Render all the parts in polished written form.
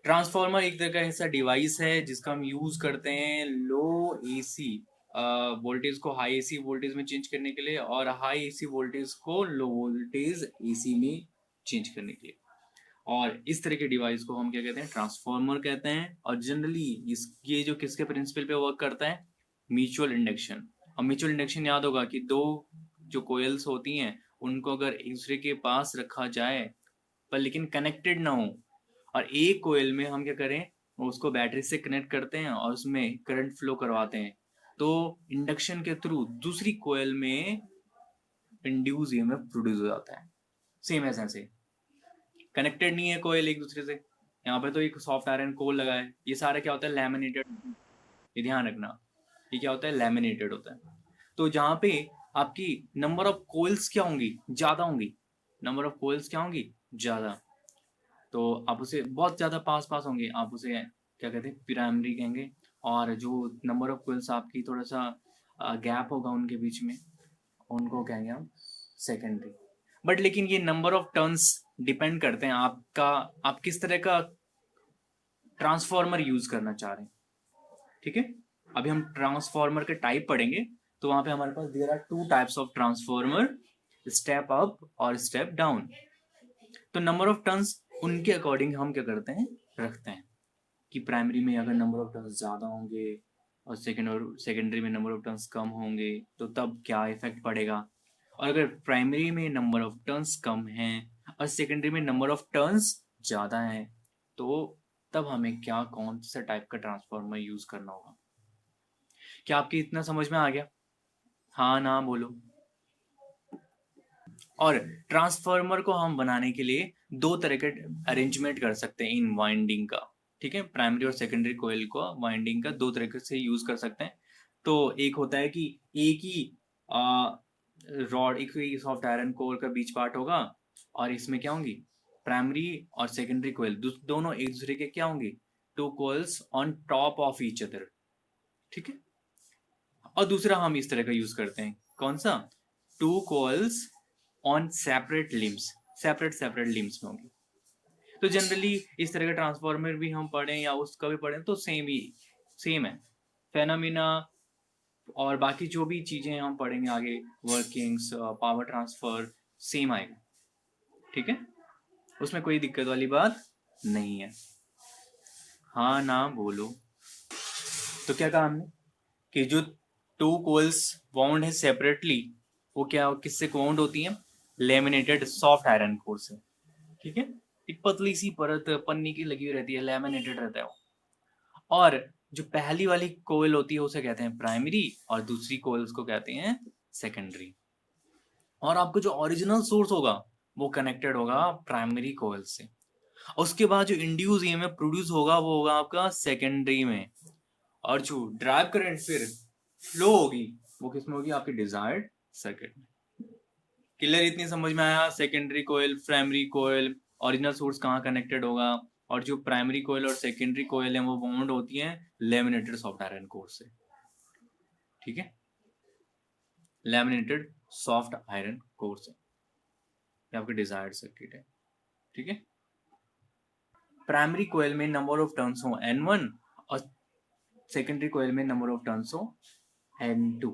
Transformer एक तरह का ऐसा डिवाइस है जिसका हम यूज करते हैं लो एसी वोल्टेज को हाई एसी वोल्टेज में चेंज करने के लिए और हाई एसी वोल्टेज को लो वोल्टेज एसी में चेंज करने के लिए। और इस तरह के डिवाइस को हम क्या कहते हैं, ट्रांसफार्मर कहते हैं। और जनरली इस ये जो किसके प्रिंसिपल पे वर्क करता है, म्यूचुअल इंडक्शन। और म्यूचुअल इंडक्शन याद होगा कि दो जो कोयल्स होती हैं उनको अगर एक दूसरे के पास रखा जाए पर लेकिन कनेक्टेड ना हो, और एक कोयल में हम क्या करें, उसको बैटरी से कनेक्ट करते हैं और उसमें करंट फ्लो करवाते हैं, तो इंडक्शन के थ्रू दूसरी कोयल में इंड्यूस ईएमएफ प्रोड्यूस हो जाता है। सेम ऐसे ऐसे कनेक्टेड नहीं है कोयल एक दूसरे से, यहाँ पे तो एक सॉफ्ट आयरन कोल लगा है, ये सारा क्या होता है, लैमिनेटेड। ये ध्यान रखना, ये क्या होता है, लैमिनेटेड होता है। तो जहाँ पे आपकी नंबर ऑफ कोयल्स क्या होंगी, ज्यादा होंगी, नंबर ऑफ कोयल्स क्या होंगी, ज्यादा, तो आप उसे बहुत ज्यादा पास पास होंगे, आप उसे क्या कहते हैं, प्राइमरी कहेंगे। और जो नंबर ऑफ कोयल्स आपकी थोड़ा सा गैप होगा उनके बीच में, उनको कहेंगे हम सेकेंडरी। बट लेकिन ये नंबर ऑफ टर्न्स डिपेंड करते हैं आपका, आप किस तरह का ट्रांसफॉर्मर यूज करना चाह रहे हैं। ठीक है, अभी हम ट्रांसफॉर्मर के टाइप पढ़ेंगे, तो वहां पे हमारे पास there are two types of transformer, step up और स्टेप डाउन। तो नंबर ऑफ टर्न्स उनके अकॉर्डिंग हम क्या करते हैं, रखते हैं कि प्राइमरी में अगर नंबर ऑफ टर्न्स ज़्यादा होंगे और सेकेंडरी में नंबर ऑफ टर्न्स कम होंगे तो तब क्या इफेक्ट पड़ेगा। और अगर प्राइमरी में नंबर ऑफ टर्न्स कम हैं और सेकेंडरी में नंबर ऑफ टर्न्स ज़्यादा हैं, तो तब हमें क्या, कौन सा टाइप का ट्रांसफार्मर यूज़ करना होगा। क्या आपकी इतना समझ में आ गया, हाँ ना बोलो। और ट्रांसफार्मर को हम बनाने के लिए दो तरह के अरेंजमेंट कर सकते हैं इन वाइंडिंग का। ठीक है, प्राइमरी और सेकेंडरी कोयल को वाइंडिंग का दो तरीके से यूज कर सकते हैं। तो एक होता है कि एक ही रॉड, एक ही सॉफ्ट आयरन कोर का बीच पार्ट होगा, और इसमें क्या होंगी, प्राइमरी और सेकेंडरी कोयल दोनों एक दूसरे के क्या होंगे, two coils on top of each other. ठीक है, और दूसरा हम इस तरह का यूज करते हैं, कौन सा, two coils on separate limbs, separate separate limbs में होंगी। तो जनरली इस तरह का ट्रांसफॉर्मर भी हम पढ़ें या उसका भी पढ़ें तो सेम है फेनोमिना। और बाकी जो भी चीजें हम पढ़ेंगे आगे, वर्किंग्स, पावर ट्रांसफर, सेम आएगा। ठीक है, उसमें कोई दिक्कत वाली बात नहीं है, हाँ ना बोलो। तो क्या कहा हमने कि जो टू कोल्स बाउंड है सेपरेटली, वो क्या किससे बाउंड होती है, लेमिनेटेड सॉफ्ट आयरन कोर से। ठीक है, एक पतली सी परत पन्नी की लगी हुई रहती है, लेमिनेटेड रहता है वो। और जो पहली वाली कोयल होती है उसे कहते हैं प्राइमरी और दूसरी कोयल्स को कहते हैं सेकेंडरी। और आपको जो ओरिजिनल सोर्स होगा वो कनेक्टेड होगा प्राइमरी कोयल से, उसके बाद जो इंड्यूस ईएमएफ प्रोड्यूस होगा वो होगा आपका सेकेंडरी में, और जो ड्राइव करंट फिर फ्लो होगी वो किसमें होगी, आपकी डिजायर्ड सर्किट में। क्लियर, इतनी समझ में आया, secondary coil, primary coil, original source कहाँ कनेक्टेड होगा, और जो प्राइमरी कोयल और सेकेंडरी कोयल है वो बाउंड होती है लेमिनेटेड सॉफ्ट आयरन कोर से। ठीक है, लेमिनेटेड सॉफ्ट आयरन कोर से, ये आपकी डिजायर्ड सर्किट है। ठीक है, प्राइमरी कोयल में नंबर ऑफ टर्न्स हो N1 और सेकेंडरी कोयल में नंबर ऑफ टर्न्स हो N2।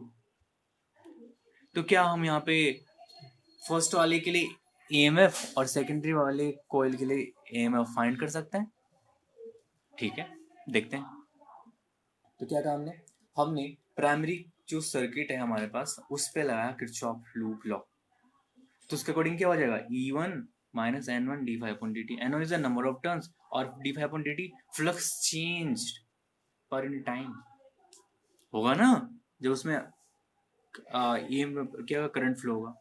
तो क्या हम यहाँ पे फर्स्ट वाले के लिए EMF और सेकेंडरी वाले कोयल के लिए EMF फाइंड कर सकते हैं। ठीक है, देखते हैं। तो क्या कहा हमने, हमने प्राइमरी जो सर्किट है हमारे पास उस पे लगाया किरचॉफ लूप लॉ। तो उसके अकॉर्डिंग क्या हो जाएगा, E1 minus N1 d∅dt। N1 is the number of turns और d∅dt फ्लक्स चेंज पर इन टाइम होगा ना, जब उसमें ये क्या करंट फ्लो होगा।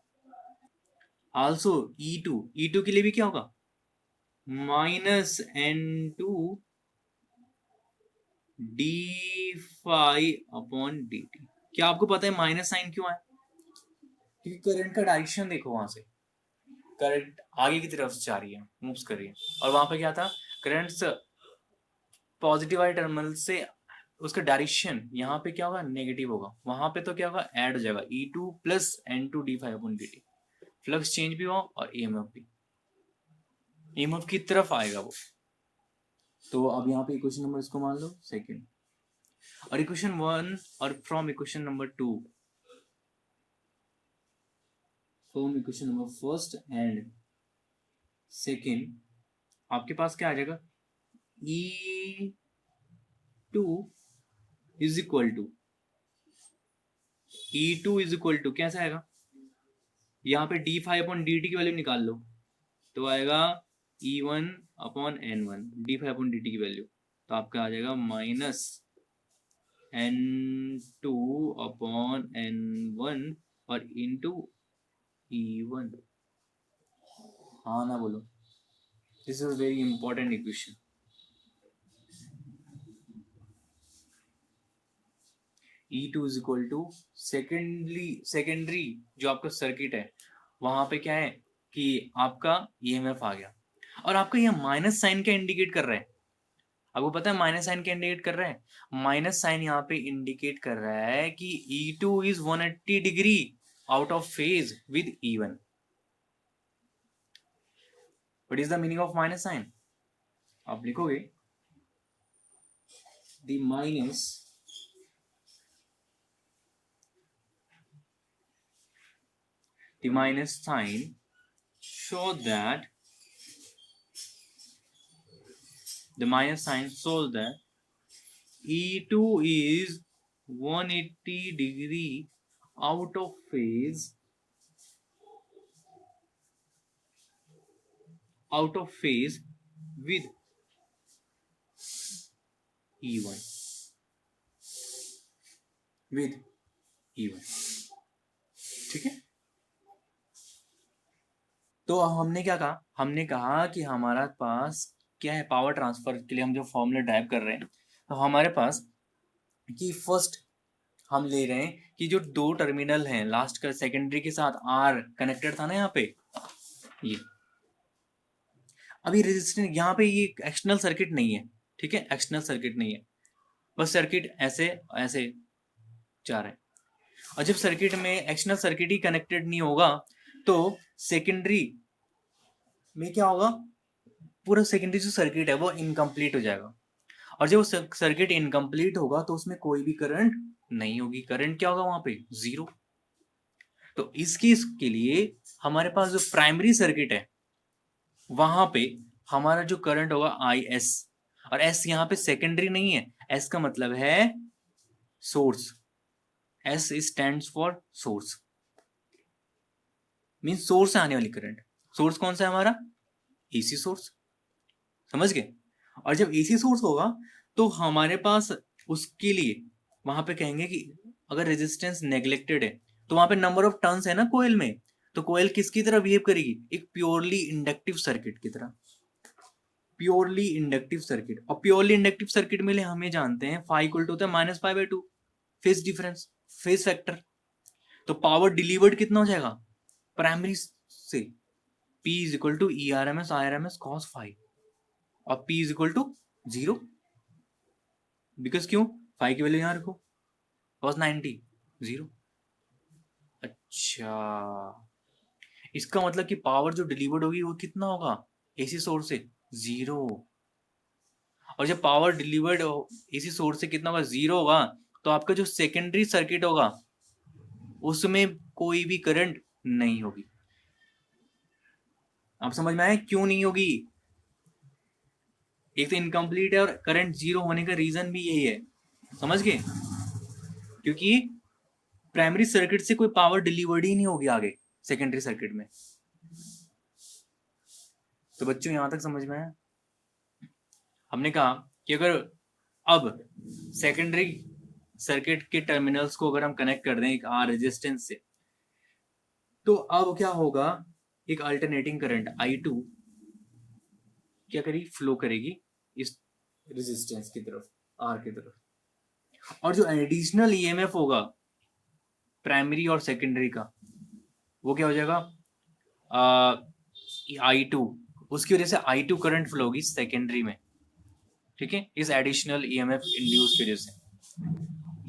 आल्सो E2 के लिए भी क्या होगा, माइनस N2 d∅dt। क्या आपको पता है माइनस साइन क्यों है, क्योंकि करंट का डायरेक्शन देखो, वहां से करंट आगे की तरफ जा रही है, मूव्स कर रही है, और वहां पे क्या था, करंट पॉजिटिव वाले टर्मिनल से उसका डायरेक्शन यहाँ पे क्या होगा, नेगेटिव होगा, वहां पे तो क्या होगा, ऐड हो जाएगा E2 plus N2 d∅dt। Flux change भी हुआ और EMF भी, EMF की तरफ आएगा वो। तो अब यहाँ पे इक्वेशन नंबर इसको मान लो सेकंड, और इक्वेशन 1 और from equation number 2, from equation number first and second आपके पास क्या आ जाएगा, E2 is equal to, E2 is equal to कैसा आएगा, यहाँ पे d5/dt की वैल्यू निकाल लो, तो आएगा E1 अपॉन N1, d5/dt की वैल्यू, तो आपका आ जाएगा माइनस N2 अपॉन N1 और इंटू E1। हाँ ना बोलो, this is very important equation. E2 is equal to secondary जो आपका सर्किट है वहां पे क्या है कि आपका EMF आ गया, और आपका ये माइनस साइन क्या इंडिकेट कर रहा है, आपको पता है माइनस साइन क्या इंडिकेट कर रहा है, माइनस साइन यहाँ पे इंडिकेट कर रहा है कि E2 is 180 degree out of phase with E1। What is the meaning of minus sign, आप लिखोगे the minus sign show that the minus sign shows that E2 is 180 degree out of phase with E1 ठीक है। तो हमने क्या कहा, हमने कहा कि हमारा पास क्या है, पावर ट्रांसफर के लिए हम जो फॉर्मूला ड्राइव कर रहे हैं, तो हमारे पास कि फर्स्ट हम ले रहे हैं कि जो दो टर्मिनल हैं लास्ट का सेकेंडरी के साथ आर कनेक्टेड था ना यहाँ पे, ये अभी रेजिस्टेंस यहाँ पे ये एक्सटर्नल सर्किट नहीं है, ठीक है, एक्सटर्नल सर्किट नहीं है, बस सर्किट ऐसे ऐसे जा रहा है, और जब सर्किट में एक्सटर्नल सर्किट ही कनेक्टेड नहीं होगा तो सेकेंडरी में क्या होगा, पूरा सेकेंडरी जो सर्किट है वो इनकम्प्लीट हो जाएगा, और जब सर्किट इनकम्प्लीट होगा तो उसमें कोई भी करंट नहीं होगी, करंट क्या होगा वहां पे, जीरो। तो इस केस के लिए हमारे पास जो प्राइमरी सर्किट है वहां पे हमारा जो करंट होगा IS, और S यहाँ पे सेकेंडरी नहीं है, S का मतलब है source, S stands for source, mean source से आने वाली करंट, सोर्स कौन सा है हमारा, AC सोर्स, समझ गए। और जब AC सोर्स होगा तो हमारे पास उसके लिए वहां पे कहेंगे कि अगर रेजिस्टेंस नेग्लेक्टेड है तो वहां पे नंबर ऑफ टर्न्स है ना कोयल में, तो कोयल किसकी तरह बिहेव करेगी, एक प्योरली इंडक्टिव सर्किट की तरह, प्योरली इंडक्टिव सर्किट। और प्योरली इंडक्टिव सर्किट में हमें जानते हैं फाई इक्वल टू होता है -π/2 फेज डिफरेंस, फेज फैक्टर। तो पावर डिलीवर्ड कितना हो जाएगा प्राइमरी से, P is equal to ERMS IRMS cos phi, और P is equal to 0, because क्यों, फाई की वैल्यू यहां रखो, cos 90 0। अच्छा, इसका मतलब कि पावर जो डिलीवर्ड होगी वो कितना होगा AC सोर्स से, 0। और जब पावर डिलीवर्ड AC सोर्स से कितना होगा, 0 होगा, तो आपका जो सेकेंडरी सर्किट होगा उसमें कोई भी करंट नहीं होगी। आप समझ में आया क्यों नहीं होगी, एक तो इनकम्प्लीट है और करंट 0 होने का रीजन भी यही है, समझ गए, क्योंकि प्राइमरी सर्किट से कोई पावर डिलीवर्ड ही नहीं होगी आगे सेकेंडरी सर्किट में। तो बच्चों यहां तक समझ में आया, हमने कहा कि अगर अब सेकेंडरी सर्किट के टर्मिनल्स को अगर हम कनेक्ट कर दें एक R रेजिस्टेंस से, तो अब क्या होगा, एक अल्टरनेटिंग करंट I2 क्या करेगी, फ्लो करेगी इस रेजिस्टेंस की तरफ, R की तरफ, और जो एडिशनल EMF होगा प्राइमरी और सेकेंडरी का वो क्या हो जाएगा, I2, उसकी वजह से I2 करंट फ्लो होगी सेकेंडरी में, ठीक है, इस एडिशनल EMF इंड्यूस की वजह से।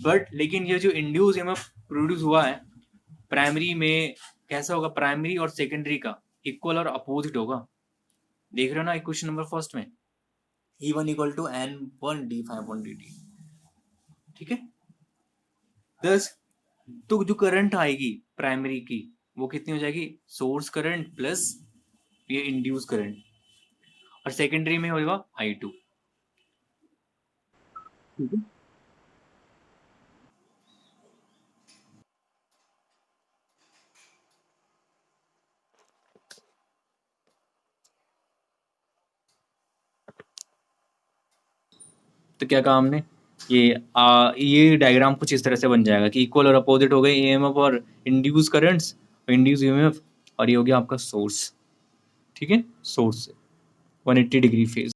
बट लेकिन ये जो इंड्यूस EMF प्रोड्यूस हुआ है प्राइमरी में कैसा होगा, प्राइमरी और सेकेंडरी का इक्वल और अपोजिट होगा, देख रहे हो ना इक्वेशन नंबर फर्स्ट में, E1 equal to N1 d∅dt, ठीक है। दस, तो जो करंट आएगी प्राइमरी की वो कितनी हो जाएगी, सोर्स करंट प्लस ये इंड्यूस करंट, और सेकेंडरी में होगा I2, ठीक है। तो क्या कहा हमने, ये डायग्राम कुछ इस तरह से बन जाएगा कि इक्वल और अपोजिट हो गए ईएमएफ और इंड्यूस करंट्स, इंड्यूस ईएमएफ, और ये हो गया आपका सोर्स, ठीक है, सोर्स 180 डिग्री फेज।